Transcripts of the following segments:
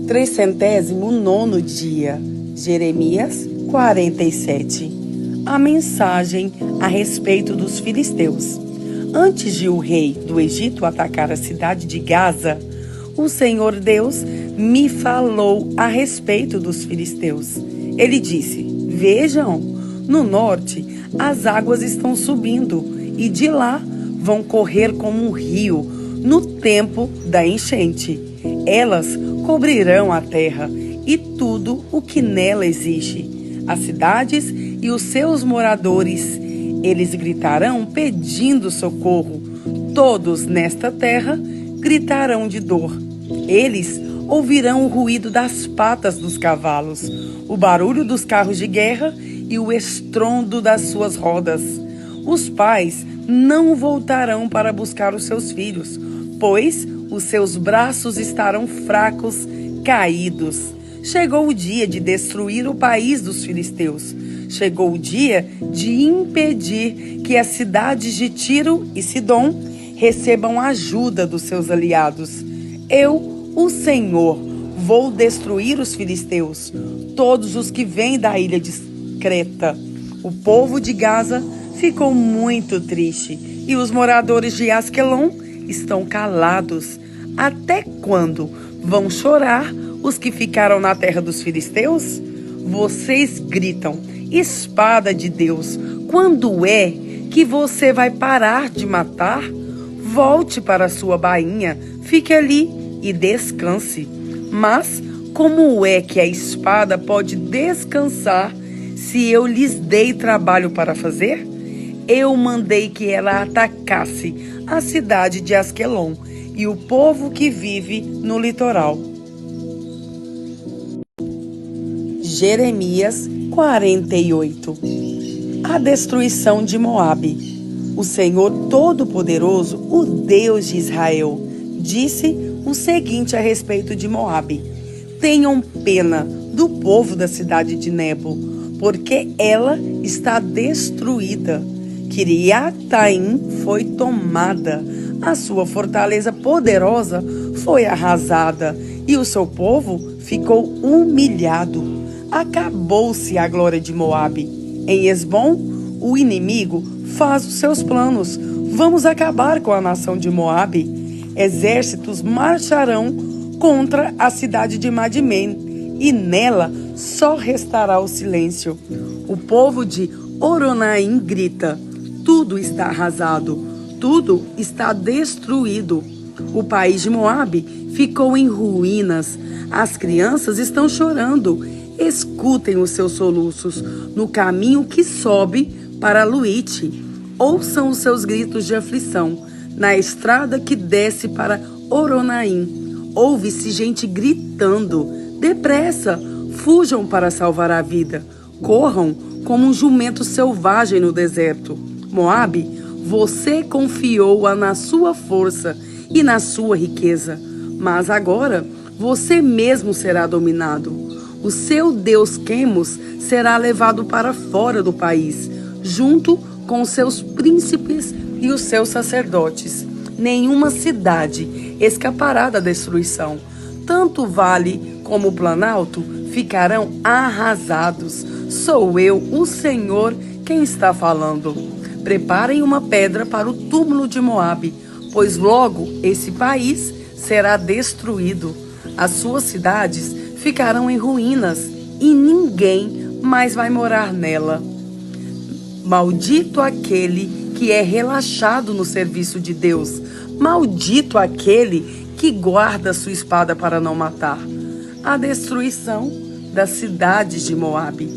39º dia, Jeremias 47. A mensagem a respeito dos filisteus. Antes de o rei do Egito atacar a cidade de Gaza, o Senhor Deus me falou a respeito dos filisteus. Ele disse: vejam, no norte as águas estão subindo e de lá vão correr como um rio no tempo da enchente. Elas cobrirão a terra e tudo o que nela existe, as cidades e os seus moradores. Eles gritarão pedindo socorro. Todos nesta terra gritarão de dor. Eles ouvirão o ruído das patas dos cavalos, o barulho dos carros de guerra e o estrondo das suas rodas. Os pais não voltarão para buscar os seus filhos, pois os seus braços estarão fracos, caídos. Chegou o dia de destruir o país dos filisteus. Chegou o dia de impedir que as cidades de Tiro e Sidom recebam ajuda dos seus aliados. Eu, o Senhor, vou destruir os filisteus, todos os que vêm da ilha de Creta. O povo de Gaza ficou muito triste e os moradores de Asquelon estão calados. Até quando vão chorar os que ficaram na terra dos filisteus? Vocês gritam: espada de Deus, quando é que você vai parar de matar? Volte para sua bainha, fique ali e descanse. Mas como é que a espada pode descansar se eu lhes dei trabalho para fazer? Eu mandei que ela atacasse a cidade de Asquelon e o povo que vive no litoral. Jeremias 48. A destruição de Moabe. O Senhor Todo-Poderoso, o Deus de Israel, disse o seguinte a respeito de Moabe: tenham pena do povo da cidade de Nebo, porque ela está destruída. Quiriataim foi tomada, a sua fortaleza poderosa foi arrasada e o seu povo ficou humilhado. Acabou-se a glória de Moabe. Em Esbom, o inimigo faz os seus planos. Vamos acabar com a nação de Moabe. Exércitos marcharão contra a cidade de Madmen, e nela só restará o silêncio. O povo de Oronaim grita: tudo está arrasado, tudo está destruído. O país de Moabe ficou em ruínas. As crianças estão chorando. Escutem os seus soluços no caminho que sobe para Luite. Ouçam os seus gritos de aflição na estrada que desce para Oronaim. Ouve-se gente gritando: depressa, fujam para salvar a vida. Corram como um jumento selvagem no deserto. Moabe, você confiou-a na sua força e na sua riqueza, mas agora você mesmo será dominado. O seu Deus Quemos será levado para fora do país, junto com os seus príncipes e os seus sacerdotes. Nenhuma cidade escapará da destruição. Tanto o vale como o planalto ficarão arrasados. Sou eu, o Senhor, quem está falando. Preparem uma pedra para o túmulo de Moabe, pois logo esse país será destruído. As suas cidades ficarão em ruínas e ninguém mais vai morar nela. Maldito aquele que é relaxado no serviço de Deus. Maldito aquele que guarda sua espada para não matar. A destruição das cidades de Moabe.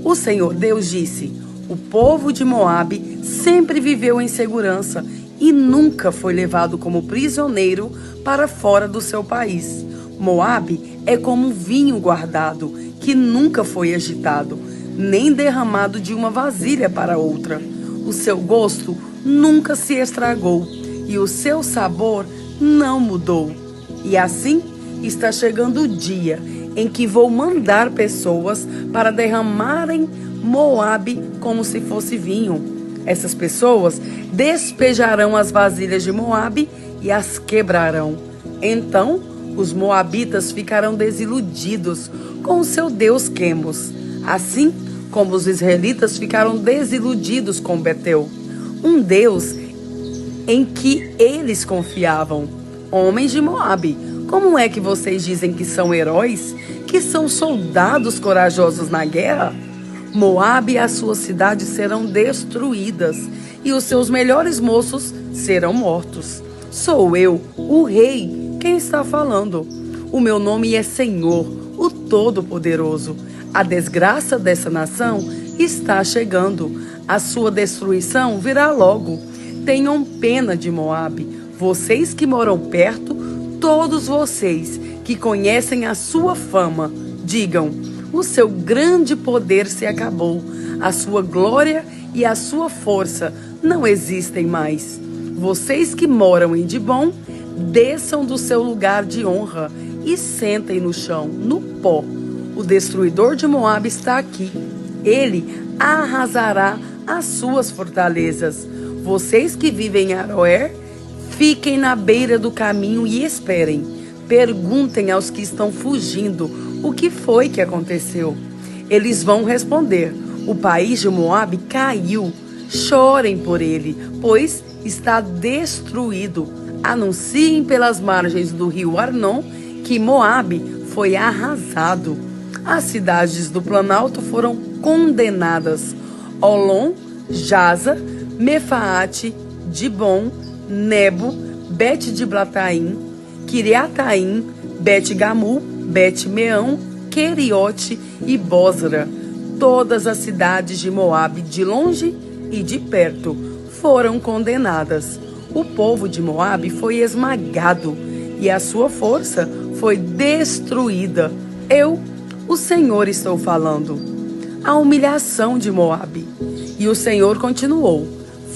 O Senhor Deus disse: o povo de Moabe sempre viveu em segurança e nunca foi levado como prisioneiro para fora do seu país. Moabe é como um vinho guardado, que nunca foi agitado, nem derramado de uma vasilha para outra. O seu gosto nunca se estragou e o seu sabor não mudou. E assim está chegando o dia em que vou mandar pessoas para derramarem Moabe como se fosse vinho. Essas pessoas despejarão as vasilhas de Moabe e as quebrarão. Então Os moabitas ficarão desiludidos com o seu Deus Quemos, assim como os israelitas ficaram desiludidos com Betel, um Deus em que eles confiavam. Homens de Moabe, como é que vocês dizem que são heróis, que são soldados corajosos na guerra? Moabe e as suas cidades serão destruídas, e os seus melhores moços serão mortos. Sou eu, o rei, quem está falando. O meu nome é Senhor, o Todo-Poderoso. A desgraça dessa nação está chegando. A sua destruição virá logo. Tenham pena de Moabe, vocês que moram perto, todos vocês que conhecem a sua fama. Digam, o seu grande poder se acabou, a sua glória e a sua força não existem mais. Vocês que moram em Dibom, desçam do seu lugar de honra e sentem no chão, no pó. O destruidor de Moabe está aqui. Ele arrasará as suas fortalezas. Vocês que vivem em Aroer, fiquem na beira do caminho e esperem. Perguntem aos que estão fugindo o que foi que aconteceu. Eles vão responder: o país de Moabe caiu. Chorem por ele, pois está destruído. Anunciem pelas margens do rio Arnon que Moabe foi arrasado. As cidades do Planalto foram condenadas: Olom, Jaza, Mefaate, Dibom, Nebo, Bet-Diblataim, Kiriataim, Bet-Gamul, Bet-Meão, Queriote e Bosra. Todas as cidades de Moabe, de longe e de perto, foram condenadas. O povo de Moabe foi esmagado e a sua força foi destruída. Eu, o Senhor, estou falando. A humilhação de Moabe. E o Senhor continuou: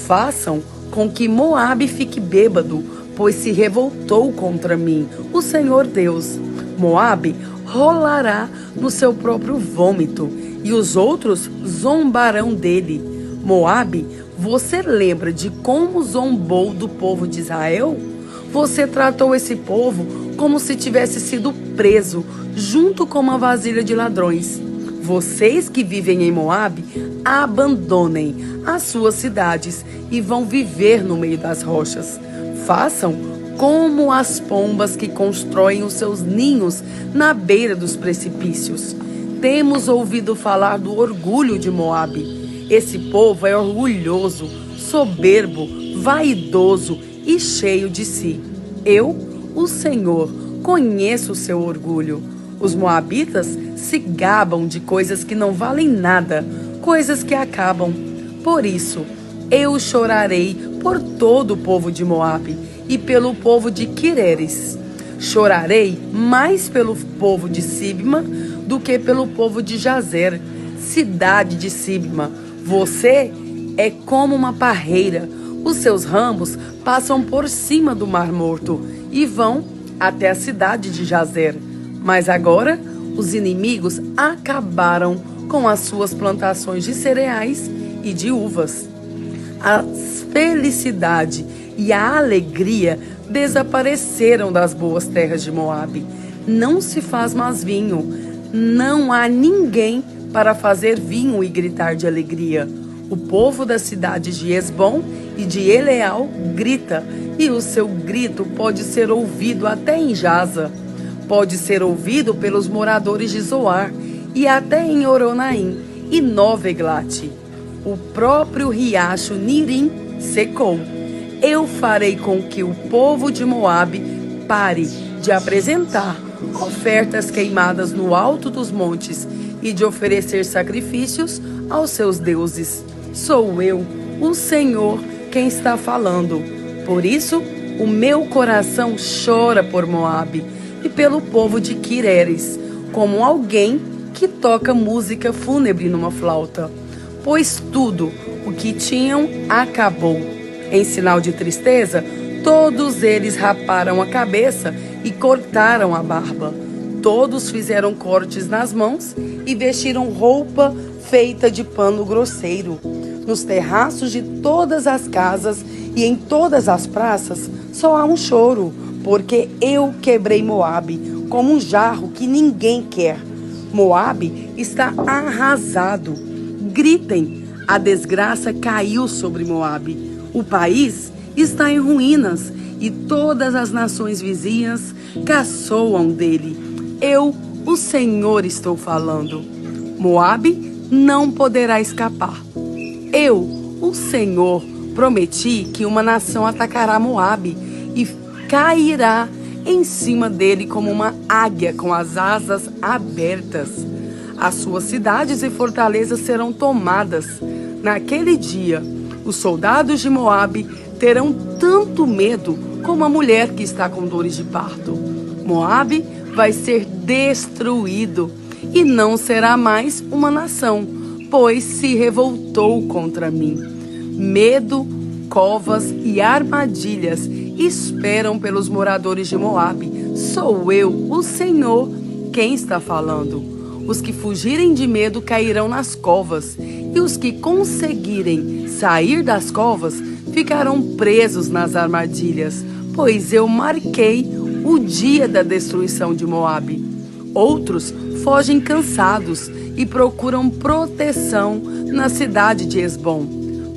façam com que Moabe fique bêbado, pois se revoltou contra mim, o Senhor Deus. Moabe rolará no seu próprio vômito, e os outros zombarão dele. Moabe, você lembra de como zombou do povo de Israel? Você tratou esse povo como se tivesse sido preso, junto com uma vasilha de ladrões. Vocês que vivem em Moabe, abandonem as suas cidades e vão viver no meio das rochas. Façam como as pombas que constroem os seus ninhos na beira dos precipícios. Temos ouvido falar do orgulho de Moabe. Esse povo é orgulhoso, soberbo, vaidoso e cheio de si. Eu, o Senhor, conheço o seu orgulho. Os moabitas se gabam de coisas que não valem nada, coisas que acabam. Por isso, eu chorarei por todo o povo de Moabe e pelo povo de Quireres. Chorarei mais pelo povo de Sibma do que pelo povo de Jazer, cidade de Sibma. Você é como uma parreira. Os seus ramos passam por cima do Mar Morto e vão até a cidade de Jazer. Mas agora os inimigos acabaram com as suas plantações de cereais e de uvas. A felicidade e a alegria desapareceram das boas terras de Moabe. Não se faz mais vinho. Não há ninguém para fazer vinho e gritar de alegria. O povo das cidades de Esbom e de Eleal grita, e o seu grito pode ser ouvido até em Jaza. Pode ser ouvido pelos moradores de Zoar e até em Oronaim e Nova Eglate. O próprio riacho Nirim secou. Eu farei com que o povo de Moabe pare de apresentar ofertas queimadas no alto dos montes e de oferecer sacrifícios aos seus deuses. Sou eu, o Senhor, quem está falando. Por isso, o meu coração chora por Moabe e pelo povo de Quireres, como alguém que toca música fúnebre numa flauta. Pois tudo o que tinham acabou. Em sinal de tristeza, todos eles raparam a cabeça e cortaram a barba. Todos fizeram cortes nas mãos e vestiram roupa feita de pano grosseiro. Nos terraços de todas as casas e em todas as praças só há um choro, porque eu quebrei Moabe como um jarro que ninguém quer. Moabe está arrasado. Gritem, a desgraça caiu sobre Moabe. O país está em ruínas e todas as nações vizinhas caçoam dele. Eu, o Senhor, estou falando. Moabe não poderá escapar. Eu, o Senhor, prometi que uma nação atacará Moabe e cairá em cima dele como uma águia com as asas abertas. As suas cidades e fortalezas serão tomadas. Naquele dia, os soldados de Moabe terão tanto medo como a mulher que está com dores de parto. Moabe vai ser destruído e não será mais uma nação, pois se revoltou contra mim. Medo, covas e armadilhas esperam pelos moradores de Moabe. Sou eu, o Senhor, quem está falando. Os que fugirem de medo cairão nas covas, e os que conseguirem sair das covas ficarão presos nas armadilhas, pois eu marquei o dia da destruição de Moabe. Outros fogem cansados e procuram proteção na cidade de Hesbom.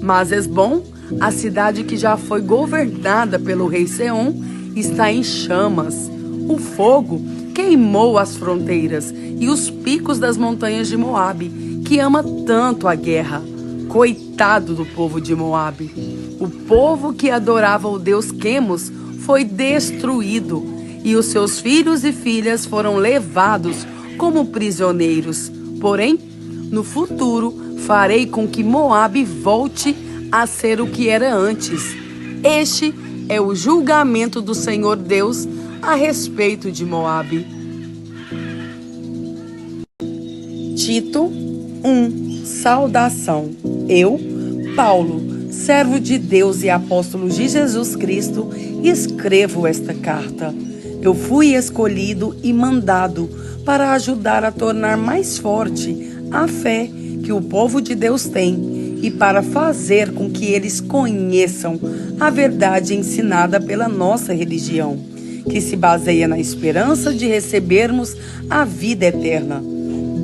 Mas Hesbom, a cidade que já foi governada pelo rei Seom, está em chamas. O fogo queimou as fronteiras e os picos das montanhas de Moabe, que ama tanto a guerra. Coitado do povo de Moabe. O povo que adorava o deus Quemos foi destruído, e os seus filhos e filhas foram levados como prisioneiros. Porém, no futuro, farei com que Moabe volte a ser o que era antes. Este é o julgamento do Senhor Deus a respeito de Moabe. Tito 1. Saudação. Eu, Paulo, servo de Deus e apóstolo de Jesus Cristo, escrevo esta carta. Eu fui escolhido e mandado para ajudar a tornar mais forte a fé que o povo de Deus tem e para fazer com que eles conheçam a verdade ensinada pela nossa religião, que se baseia na esperança de recebermos a vida eterna.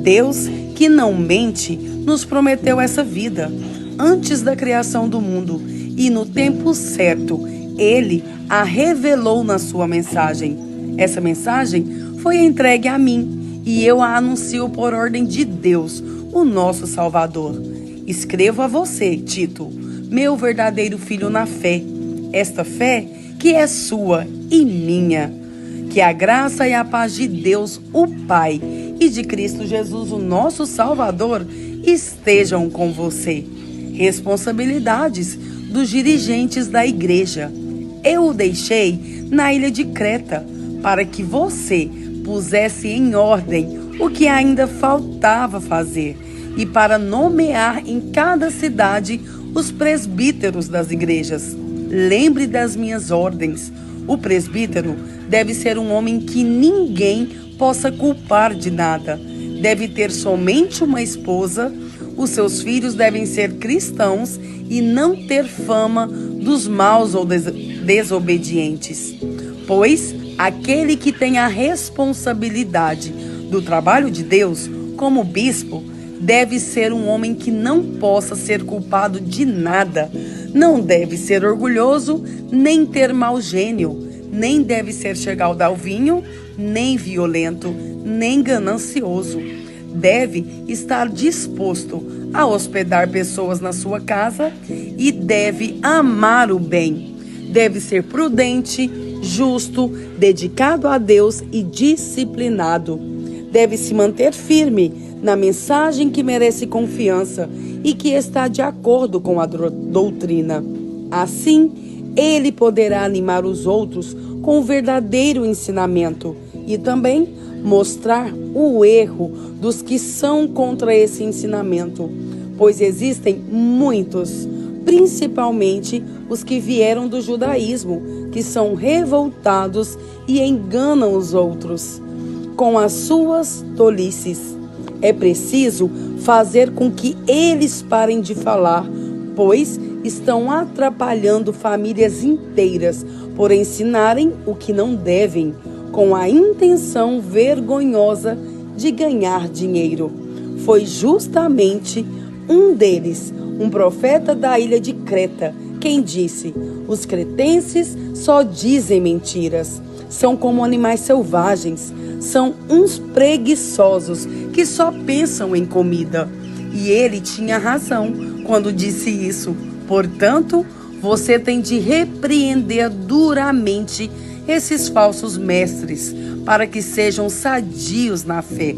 Deus, que não mente, nos prometeu essa vida antes da criação do mundo e no tempo certo Ele a revelou na sua mensagem. Essa mensagem foi entregue a mim e eu a anuncio por ordem de Deus, o nosso Salvador. Escrevo a você, Tito, meu verdadeiro filho na fé, esta fé que é sua e minha. Que a graça e a paz de Deus, o Pai, e de Cristo Jesus, o nosso Salvador, estejam com você. Responsabilidades dos dirigentes da igreja. Eu o deixei na ilha de Creta para que você pusesse em ordem o que ainda faltava fazer e para nomear em cada cidade os presbíteros das igrejas. Lembre das minhas ordens. O presbítero deve ser um homem que ninguém possa culpar de nada. Deve ter somente uma esposa. Os seus filhos devem ser cristãos e não ter fama dos maus ou desobedientes. Pois aquele que tem a responsabilidade do trabalho de Deus, como bispo, deve ser um homem que não possa ser culpado de nada. Não deve ser orgulhoso, nem ter mau gênio, nem deve ser chegado ao vinho, nem violento, nem ganancioso. Deve estar disposto a hospedar pessoas na sua casa e deve amar o bem. Deve ser prudente, justo, dedicado a Deus e disciplinado. Deve se manter firme na mensagem que merece confiança e que está de acordo com a doutrina. Assim, ele poderá animar os outros com o verdadeiro ensinamento e também mostrar o erro dos que são contra esse ensinamento, pois existem muitos, principalmente os que vieram do judaísmo, que são revoltados e enganam os outros com as suas tolices. É preciso fazer com que eles parem de falar, pois estão atrapalhando famílias inteiras por ensinarem o que não devem, com a intenção vergonhosa de ganhar dinheiro. Foi justamente um deles, um profeta da ilha de Creta, quem disse: os cretenses só dizem mentiras, são como animais selvagens, são uns preguiçosos que só pensam em comida. E ele tinha razão quando disse isso. Portanto, você tem de repreender duramente esses falsos mestres, para que sejam sadios na fé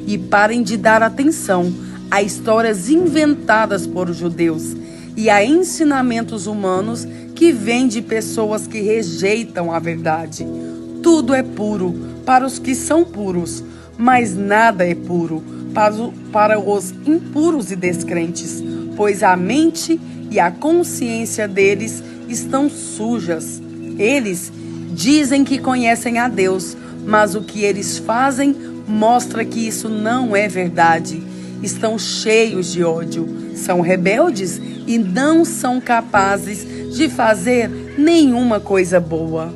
e parem de dar atenção a histórias inventadas por judeus e a ensinamentos humanos que vêm de pessoas que rejeitam a verdade. Tudo é puro para os que são puros, mas nada é puro para os impuros e descrentes, pois a mente e a consciência deles estão sujas. Eles dizem que conhecem a Deus, mas o que eles fazem mostra que isso não é verdade. Estão cheios de ódio, são rebeldes e não são capazes de fazer nenhuma coisa boa.